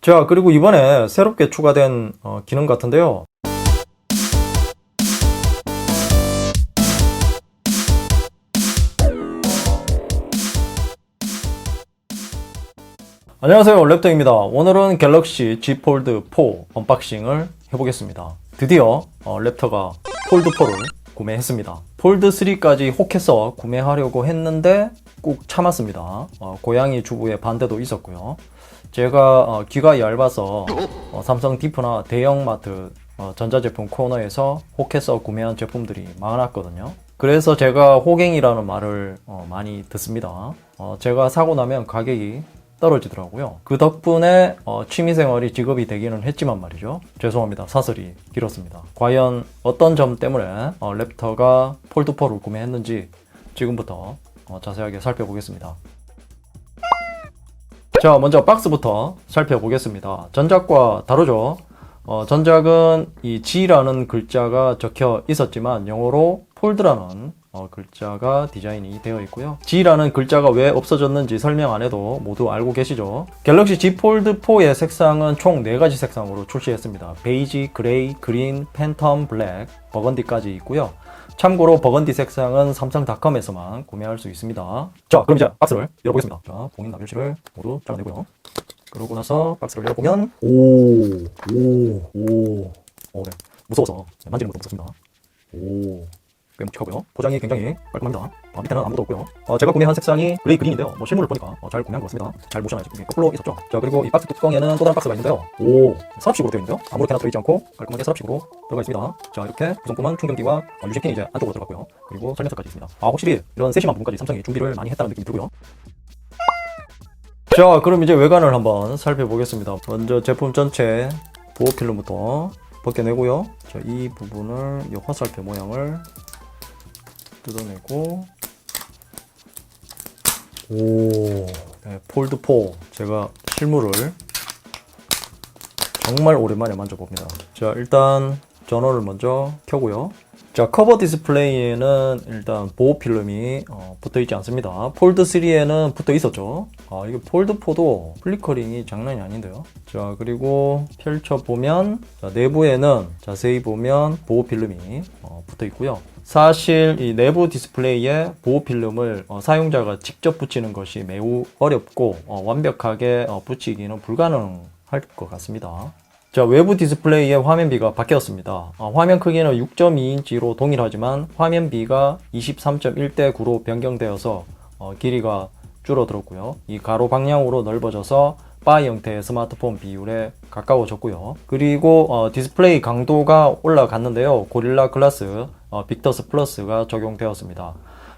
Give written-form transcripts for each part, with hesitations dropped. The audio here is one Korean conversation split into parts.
자, 그리고 이번에 새롭게 추가된 기능 같은데요. 안녕하세요, 랩터입니다. 오늘은 갤럭시 Z 폴드 4 언박싱을 해보겠습니다. 드디어 랩터가 폴드 4를 구매했습니다. 폴드 3까지 혹해서 구매하려고 했는데 꾹 참았습니다. 고양이 주부의 반대도 있었고요. 제가 귀가 얇아서 삼성 디프나 대형마트 전자제품 코너에서 혹해서 구매한 제품들이 많았거든요. 그래서 제가 호갱이라는 말을 많이 듣습니다. 제가 사고 나면 가격이 떨어지더라고요. 그 덕분에 취미생활이 직업이 되기는 했지만 말이죠. 죄송합니다. 사설이 길었습니다. 과연 어떤 점 때문에 랩터가 폴드4를 구매했는지 지금부터 자세하게 살펴보겠습니다. 자, 먼저 박스부터 살펴보겠습니다. 전작과 다르죠. 전작은 이 G라는 글자가 적혀 있었지만 영어로 폴드라는 글자가 디자인이 되어 있고요. G라는 글자가 왜 없어졌는지 설명 안 해도 모두 알고 계시죠. 갤럭시 Z 폴드 4의 색상은 총 4가지 색상으로 출시했습니다. 베이지, 그레이, 그린, 팬텀, 블랙, 버건디까지 있고요. 참고로 버건디 색상은 삼성닷컴에서만 구매할 수 있습니다. 자, 그럼 이제 박스를 열어보겠습니다. 자, 봉인 나별실을 모두 잘라내고요. 그러고 나서 박스를 열어보면 네. 무서워서 만지는 것도 무섭습니다. 꽤 묵직하고요. 포장이 굉장히 깔끔합니다. 밑에는 아무것도 없고요. 제가 구매한 색상이 그레이 그린인데요. 실물을 보니까 잘 구매한 것 같습니다. 잘 모션하지. 거꾸로 있었죠. 자, 그리고 이 박스 뚜껑에는 또 다른 박스가 있는데요. 서랍식으로 되어 있는데요. 아무렇게나 들어있지 않고 깔끔하게 서랍식으로 들어가 있습니다. 자, 이렇게 구성품은 충전기와 유심핀이 이제 안쪽으로 들어갔고요. 그리고 설명서까지 있습니다. 확실히 이런 세심한 부분까지 삼성이 준비를 많이 했다는 느낌이 들고요. 자, 그럼 이제 외관을 한번 살펴보겠습니다. 먼저 제품 전체 보호 필름부터 벗겨내고요. 자, 이 부분을 이 화살표 모양을 뜯어내고 네, 폴드 4 제가 실물을 정말 오랜만에 만져봅니다. 자, 일단 전원을 먼저 켜고요. 자, 커버 디스플레이에는 일단 보호 필름이 붙어 있지 않습니다. 폴드 3에는 붙어 있었죠. 이게 폴드 4도 플리커링이 장난이 아닌데요. 자, 그리고 펼쳐보면 내부에는 자세히 보면 보호 필름이 붙어 있고요. 사실 이 내부 디스플레이에 보호 필름을 사용자가 직접 붙이는 것이 매우 어렵고 완벽하게 붙이기는 불가능할 것 같습니다. 자, 외부 디스플레이의 화면비가 바뀌었습니다. 화면 크기는 6.2인치로 동일하지만 화면비가 23.1대 9로 변경되어서 길이가 줄어들었고요. 이 가로 방향으로 넓어져서 바 형태의 스마트폰 비율에 가까워졌고요. 그리고 디스플레이 강도가 올라갔는데요. 고릴라 글라스 빅터스 플러스가 적용되었습니다.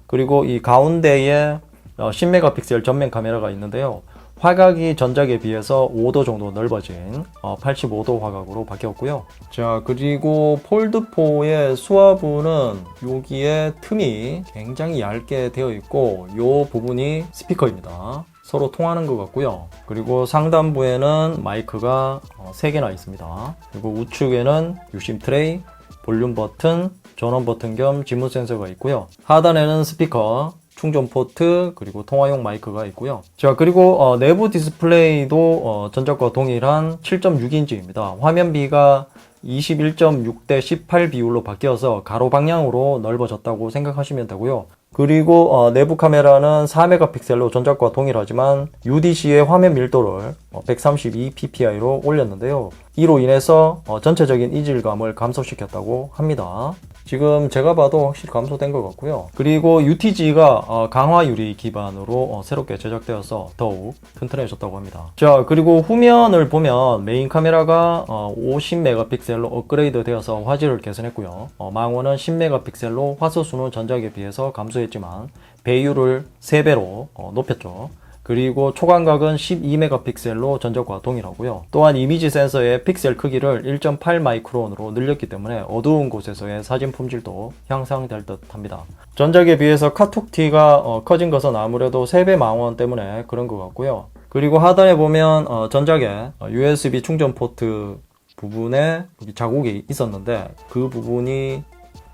그리고 이 가운데에 10메가픽셀 전면 카메라가 있는데요. 화각이 전작에 비해서 5도 정도 넓어진 85도 화각으로 바뀌었고요. 자, 그리고 폴드4의 수화부는 여기에 틈이 굉장히 얇게 되어 있고 이 부분이 스피커입니다. 서로 통하는 것 같고요. 그리고 상단부에는 마이크가 3개나 있습니다. 그리고 우측에는 유심 트레이, 볼륨 버튼, 전원 버튼 겸 지문 센서가 있고요. 하단에는 스피커, 충전 포트, 그리고 통화용 마이크가 있고요. 자, 그리고 내부 디스플레이도 전작과 동일한 7.6인치입니다. 화면비가 21.6대 18 비율로 바뀌어서 가로 방향으로 넓어졌다고 생각하시면 되고요. 그리고 내부 카메라는 4메가픽셀로 전작과 동일하지만 UDC의 화면 밀도를 132ppi로 올렸는데요. 이로 인해서 전체적인 이질감을 감소시켰다고 합니다. 지금 제가 봐도 확실히 감소된 것 같고요. 그리고 UTG가 강화 유리 기반으로 새롭게 제작되어서 더욱 튼튼해졌다고 합니다. 자, 그리고 후면을 보면 메인 카메라가 50메가픽셀로 업그레이드 되어서 화질을 개선했고요. 망원은 10메가픽셀로 화소수는 전작에 비해서 감소했지만 배율을 3배로 높였죠. 그리고 초광각은 12메가픽셀로 전작과 동일하고요. 또한 이미지 센서의 픽셀 크기를 1.8 마이크론으로 늘렸기 때문에 어두운 곳에서의 사진 품질도 향상될 듯 합니다. 전작에 비해서 카툭티가 커진 것은 아무래도 3배 망원 때문에 그런 것 같고요. 그리고 하단에 보면 전작에 USB 충전 포트 부분에 자국이 있었는데 그 부분이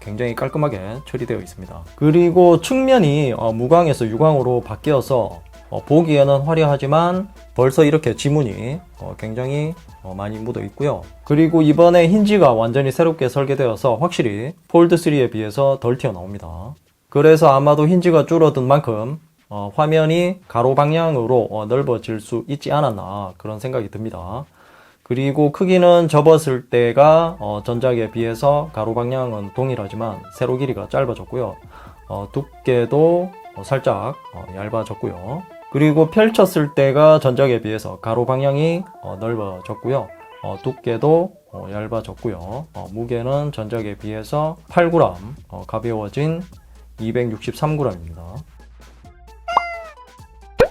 굉장히 깔끔하게 처리되어 있습니다. 그리고 측면이 무광에서 유광으로 바뀌어서 보기에는 화려하지만 벌써 이렇게 지문이 굉장히 많이 묻어 있고요. 그리고 이번에 힌지가 완전히 새롭게 설계되어서 확실히 폴드 3에 비해서 덜 튀어나옵니다. 그래서 아마도 힌지가 줄어든 만큼 화면이 가로 방향으로 넓어질 수 있지 않았나 그런 생각이 듭니다. 그리고 크기는 접었을 때가 전작에 비해서 가로 방향은 동일하지만 세로 길이가 짧아졌고요. 두께도 살짝 얇아졌고요. 그리고 펼쳤을 때가 전작에 비해서 가로 방향이 넓어졌고요. 두께도 얇아졌고요. 무게는 전작에 비해서 8g 가벼워진 263g입니다.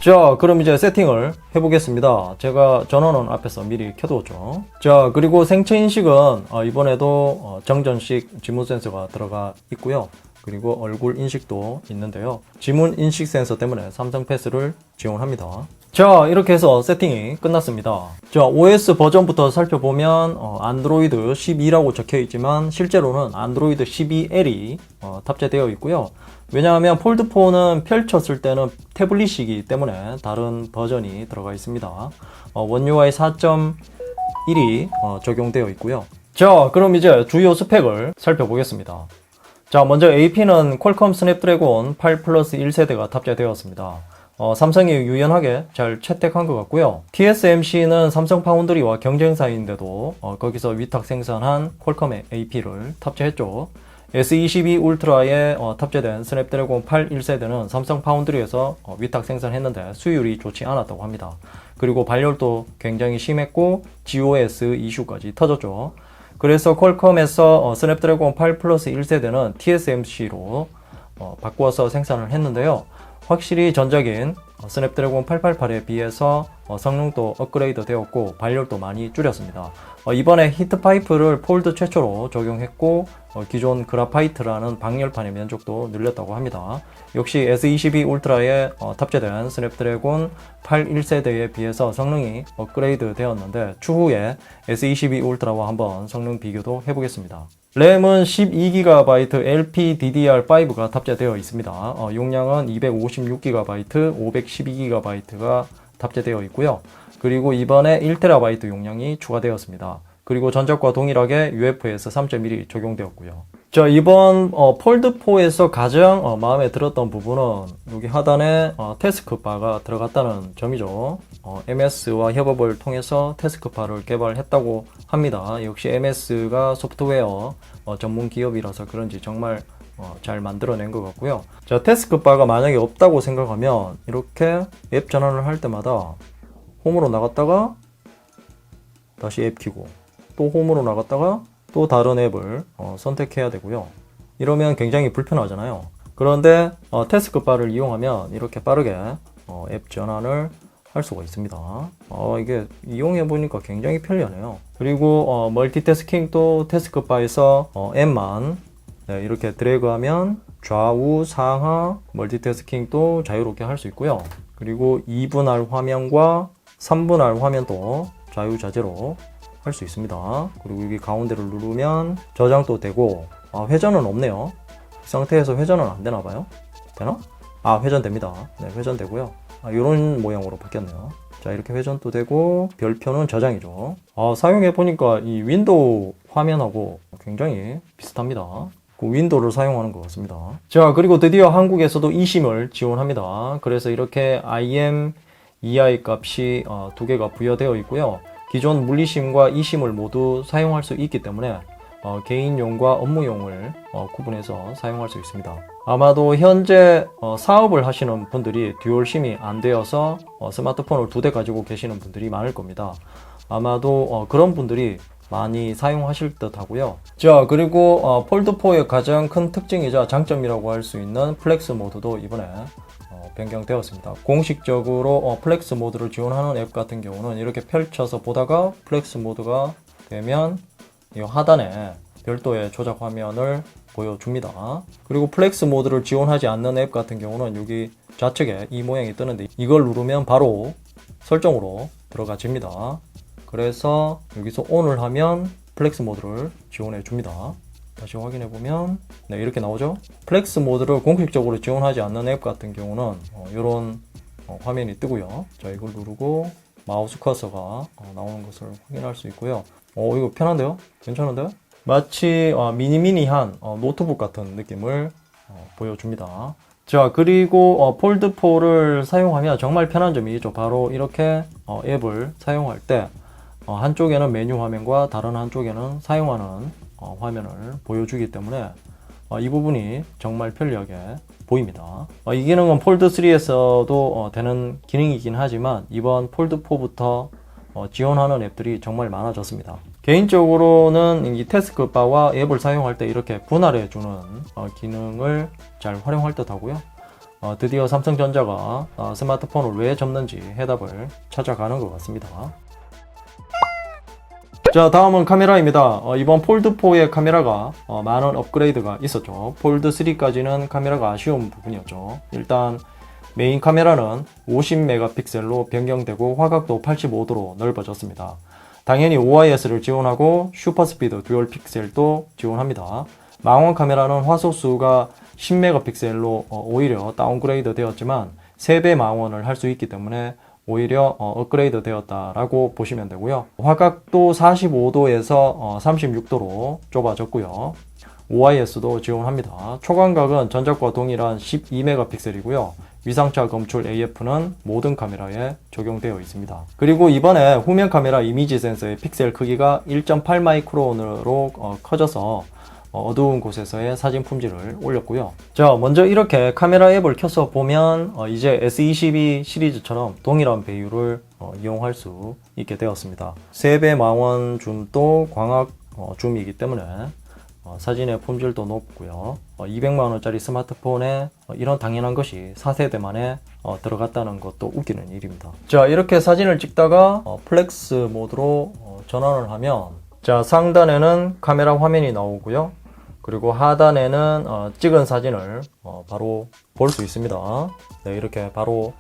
자, 그럼 이제 세팅을 해보겠습니다. 제가 전원은 앞에서 미리 켜두었죠. 자, 그리고 생체 인식은 이번에도 정전식 지문 센서가 들어가 있고요. 그리고 얼굴 인식도 있는데요. 지문 인식 센서 때문에 삼성 패스를 지원합니다. 자, 이렇게 해서 세팅이 끝났습니다. 자, OS 버전부터 살펴보면 안드로이드 12라고 적혀 있지만 실제로는 안드로이드 12L이 탑재되어 있고요. 왜냐하면 폴드4는 펼쳤을 때는 태블릿이기 때문에 다른 버전이 들어가 있습니다. 원UI 4.1이 적용되어 있고요. 자, 그럼 이제 주요 스펙을 살펴보겠습니다. 자, 먼저 AP는 퀄컴 스냅드래곤 8 플러스 1세대가 탑재되었습니다. 삼성이 유연하게 잘 채택한 것 같고요. TSMC는 삼성 파운드리와 경쟁사인데도 거기서 위탁 생산한 퀄컴의 AP를 탑재했죠. S22 울트라에 탑재된 스냅드래곤 8 1세대는 삼성 파운드리에서 위탁 생산했는데 수율이 좋지 않았다고 합니다. 그리고 발열도 굉장히 심했고 GOS 이슈까지 터졌죠. 그래서 퀄컴에서 스냅드래곤 8 플러스 1세대는 TSMC로 바꾸어서 생산을 했는데요. 확실히 전작인 스냅드래곤 888에 비해서 성능도 업그레이드 되었고 발열도 많이 줄였습니다. 이번에 히트파이프를 폴드 최초로 적용했고 기존 그라파이트라는 방열판의 면적도 늘렸다고 합니다. 역시 S22 울트라에 탑재된 스냅드래곤 8 1세대에 비해서 성능이 업그레이드 되었는데 추후에 S22 울트라와 한번 성능 비교도 해보겠습니다. 램은 12GB LPDDR5가 탑재되어 있습니다. 용량은 256GB, 512GB가 탑재되어 있고요. 그리고 이번에 1TB 용량이 추가되었습니다. 그리고 전작과 동일하게 UFS 3.1이 적용되었고요. 자, 이번 폴드4에서 가장 마음에 들었던 부분은 여기 하단에 태스크바가 들어갔다는 점이죠. MS와 협업을 통해서 태스크바를 개발했다고 합니다. 역시 MS가 소프트웨어 전문 기업이라서 그런지 정말 잘 만들어낸 것 같고요. 자, 태스크바가 만약에 없다고 생각하면 이렇게 앱 전환을 할 때마다 홈으로 나갔다가 다시 앱 키고 또 홈으로 나갔다가 또 다른 앱을 선택해야 되고요. 이러면 굉장히 불편하잖아요. 그런데 태스크바를 이용하면 이렇게 빠르게 앱 전환을 할 수가 있습니다. 이게 이용해 보니까 굉장히 편리하네요. 그리고 멀티태스킹도 태스크바에서 앱만 이렇게 드래그하면 좌우 상하 멀티태스킹도 자유롭게 할 수 있고요. 그리고 2분할 화면과 3분할 화면도 자유자재로 할 수 있습니다. 그리고 여기 가운데를 누르면 저장도 되고 회전은 없네요. 이 상태에서 회전은 안 되나 봐요. 되나? 회전됩니다. 네, 회전되고요. 이런 모양으로 바뀌었네요. 자, 이렇게 회전도 되고 별표는 저장이죠. 사용해 보니까 이 윈도우 화면하고 굉장히 비슷합니다. 그 윈도우를 사용하는 것 같습니다. 자, 그리고 드디어 한국에서도 eSIM을 지원합니다. 그래서 이렇게 IMEI 값이 두 개가 부여되어 있고요. 기존 물리심과 eSIM을 모두 사용할 수 있기 때문에 개인용과 업무용을 구분해서 사용할 수 있습니다. 아마도 현재 사업을 하시는 분들이 듀얼심이 안 되어서 스마트폰을 2대 가지고 계시는 분들이 많을 겁니다. 아마도 그런 분들이 많이 사용하실 듯 하고요. 자, 그리고 폴드4의 가장 큰 특징이자 장점이라고 할 수 있는 플렉스 모드도 이번에 변경되었습니다. 공식적으로 플렉스 모드를 지원하는 앱 같은 경우는 이렇게 펼쳐서 보다가 플렉스 모드가 되면 이 하단에 별도의 조작 화면을 보여줍니다. 그리고 플렉스 모드를 지원하지 않는 앱 같은 경우는 여기 좌측에 이 모양이 뜨는데 이걸 누르면 바로 설정으로 들어가집니다. 그래서 여기서 ON을 하면 플렉스 모드를 지원해 줍니다. 다시 확인해 보면 네, 이렇게 나오죠. 플렉스 모드를 공식적으로 지원하지 않는 앱 같은 경우는 이런 화면이 뜨고요. 자, 이걸 누르고 마우스 커서가 나오는 것을 확인할 수 있고요. 이거 편한데요? 괜찮은데요? 마치 미니미니한 노트북 같은 느낌을 보여줍니다. 자, 그리고 폴드4를 사용하면 정말 편한 점이 있죠. 바로 이렇게 앱을 사용할 때 한쪽에는 메뉴 화면과 다른 한쪽에는 사용하는 화면을 보여주기 때문에 이 부분이 정말 편리하게 보입니다. 이 기능은 폴드3에서도 되는 기능이긴 하지만 이번 폴드4부터 지원하는 앱들이 정말 많아졌습니다. 개인적으로는 이 태스크바와 앱을 사용할 때 이렇게 분할해주는 기능을 잘 활용할 듯 하고요. 드디어 삼성전자가 스마트폰을 왜 접는지 해답을 찾아가는 것 같습니다. 자, 다음은 카메라입니다. 이번 폴드4의 카메라가 많은 업그레이드가 있었죠. 폴드3까지는 카메라가 아쉬운 부분이었죠. 일단 메인 카메라는 50메가픽셀로 변경되고 화각도 85도로 넓어졌습니다. 당연히 OIS를 지원하고 슈퍼스피드 듀얼 픽셀도 지원합니다. 망원 카메라는 화소수가 10메가픽셀로 오히려 다운그레이드 되었지만 3배 망원을 할 수 있기 때문에 오히려 업그레이드 되었다라고 보시면 되고요. 화각도 45도에서 36도로 좁아졌고요. OIS도 지원합니다. 초광각은 전작과 동일한 12메가픽셀이고요. 위상차 검출 AF는 모든 카메라에 적용되어 있습니다. 그리고 이번에 후면 카메라 이미지 센서의 픽셀 크기가 1.8 마이크론으로 커져서 어두운 곳에서의 사진 품질을 올렸고요. 자, 먼저 이렇게 카메라 앱을 켜서 보면 이제 S22 시리즈처럼 동일한 배율을 이용할 수 있게 되었습니다. 3배 망원 줌도 광학 줌이기 때문에 사진의 품질도 높고요. 200만원짜리 스마트폰에 이런 당연한 것이 4세대 만에 들어갔다는 것도 웃기는 일입니다. 자, 이렇게 사진을 찍다가 플렉스 모드로 전환을 하면 자, 상단에는 카메라 화면이 나오고요. 그리고 하단에는 찍은 사진을 바로 볼 수 있습니다. 네, 이렇게 바로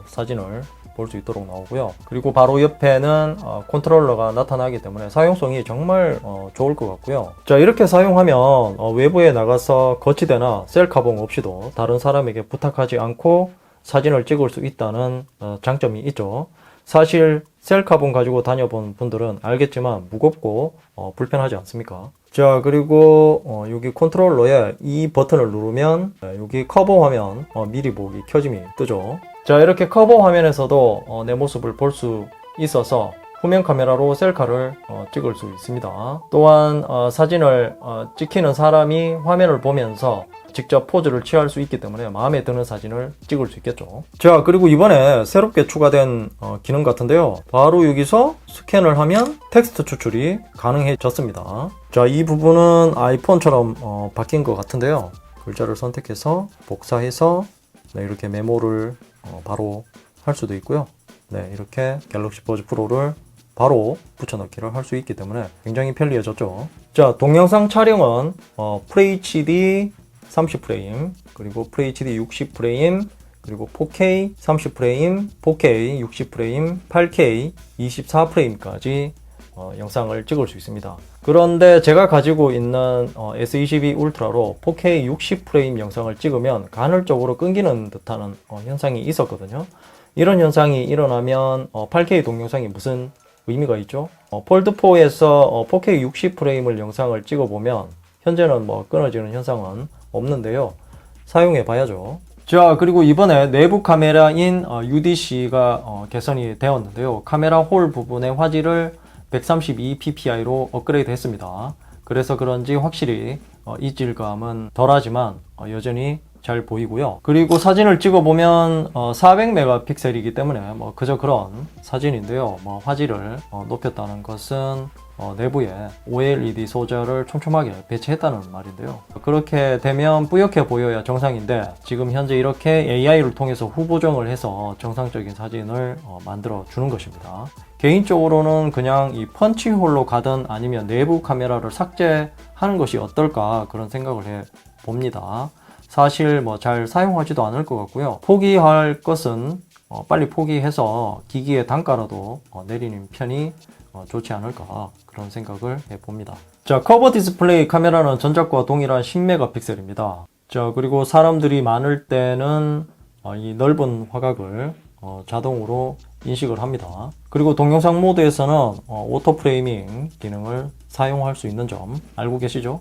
사진을 볼 수 있도록 나오고요. 그리고 바로 옆에는 컨트롤러가 나타나기 때문에 사용성이 정말 좋을 것 같고요. 자, 이렇게 사용하면 외부에 나가서 거치대나 셀카봉 없이도 다른 사람에게 부탁하지 않고 사진을 찍을 수 있다는 장점이 있죠. 사실 셀카봉 가지고 다녀본 분들은 알겠지만 무겁고 불편하지 않습니까? 자, 그리고 여기 컨트롤러에 이 버튼을 누르면 여기 커버 화면 미리 보기 켜짐이 뜨죠. 자, 이렇게 커버 화면에서도 내 모습을 볼 수 있어서 후면 카메라로 셀카를 찍을 수 있습니다. 또한 사진을 찍히는 사람이 화면을 보면서 직접 포즈를 취할 수 있기 때문에 마음에 드는 사진을 찍을 수 있겠죠. 자, 그리고 이번에 새롭게 추가된 기능 같은데요. 바로 여기서 스캔을 하면 텍스트 추출이 가능해졌습니다. 자, 이 부분은 아이폰처럼 바뀐 것 같은데요. 글자를 선택해서 복사해서 네, 이렇게 메모를 바로 할 수도 있고요. 네, 이렇게 갤럭시 버즈 프로를 바로 붙여넣기를 할 수 있기 때문에 굉장히 편리해졌죠. 자, 동영상 촬영은 FHD 30프레임, 그리고 FHD 60프레임, 그리고 4K 30프레임, 4K 60프레임, 8K 24프레임까지 영상을 찍을 수 있습니다. 그런데 제가 가지고 있는 S22 울트라로 4K 60프레임 영상을 찍으면 간헐적으로 끊기는 듯한 현상이 있었거든요. 이런 현상이 일어나면 8K 동영상이 무슨 의미가 있죠? 폴드4에서 4K 60프레임을 영상을 찍어보면 현재는 끊어지는 현상은 없는데요. 사용해 봐야죠. 자, 그리고 이번에 내부 카메라인 UDC가 개선이 되었는데요. 카메라 홀 부분의 화질을 132ppi로 업그레이드 했습니다. 그래서 그런지 확실히 이질감은 덜하지만 여전히 잘 보이고요. 그리고 사진을 찍어보면 400메가픽셀이기 때문에 그저 그런 사진인데요. 화질을 높였다는 것은 내부에 OLED 소재를 촘촘하게 배치했다는 말인데요. 그렇게 되면 뿌옇게 보여야 정상인데 지금 현재 이렇게 AI를 통해서 후보정을 해서 정상적인 사진을 만들어 주는 것입니다. 개인적으로는 그냥 이 펀치홀로 가든 아니면 내부 카메라를 삭제하는 것이 어떨까 그런 생각을 해 봅니다. 사실 잘 사용하지도 않을 것 같고요. 포기할 것은 빨리 포기해서 기기의 단가라도 내리는 편이 좋지 않을까 그런 생각을 해봅니다. 자, 커버 디스플레이 카메라는 전작과 동일한 10메가픽셀입니다. 자, 그리고 사람들이 많을 때는 이 넓은 화각을 자동으로 인식을 합니다. 그리고 동영상 모드에서는 오토 프레이밍 기능을 사용할 수 있는 점 알고 계시죠?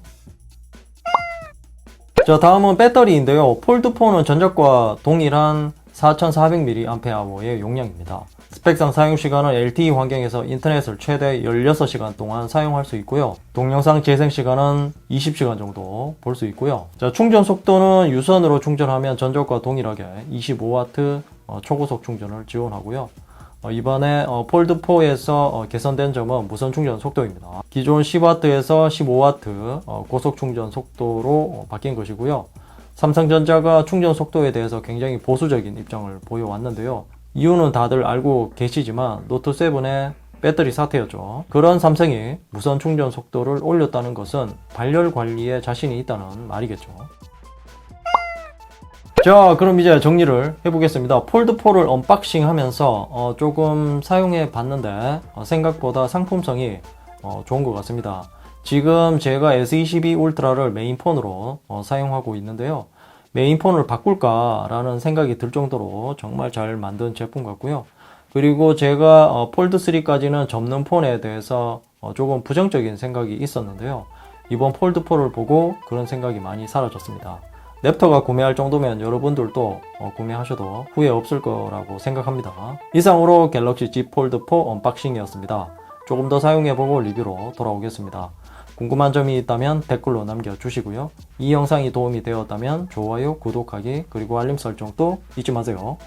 자, 다음은 배터리인데요. 폴드4는 전작과 동일한 4400mAh의 용량입니다. 스펙상 사용시간은 LTE 환경에서 인터넷을 최대 16시간 동안 사용할 수 있고요. 동영상 재생시간은 20시간 정도 볼 수 있고요. 자, 충전 속도는 유선으로 충전하면 전작과 동일하게 25W 초고속 충전을 지원하고요. 이번에 폴드4에서 개선된 점은 무선 충전 속도입니다. 기존 10W에서 15W 고속 충전 속도로 바뀐 것이고요. 삼성전자가 충전 속도에 대해서 굉장히 보수적인 입장을 보여왔는데요. 이유는 다들 알고 계시지만 노트7의 배터리 사태였죠. 그런 삼성이 무선 충전 속도를 올렸다는 것은 발열 관리에 자신이 있다는 말이겠죠. 자, 그럼 이제 정리를 해보겠습니다. 폴드4를 언박싱 하면서 조금 사용해 봤는데 생각보다 상품성이 좋은 것 같습니다. 지금 제가 S22 울트라를 메인폰으로 사용하고 있는데요. 메인폰을 바꿀까 라는 생각이 들 정도로 정말 잘 만든 제품 같고요. 그리고 제가 폴드3까지는 접는 폰에 대해서 조금 부정적인 생각이 있었는데요. 이번 폴드4를 보고 그런 생각이 많이 사라졌습니다. 랩터가 구매할 정도면 여러분들도 구매하셔도 후회 없을 거라고 생각합니다. 이상으로 갤럭시 Z 폴드4 언박싱이었습니다. 조금 더 사용해보고 리뷰로 돌아오겠습니다. 궁금한 점이 있다면 댓글로 남겨주시고요. 이 영상이 도움이 되었다면 좋아요, 구독하기, 그리고 알림 설정도 잊지 마세요.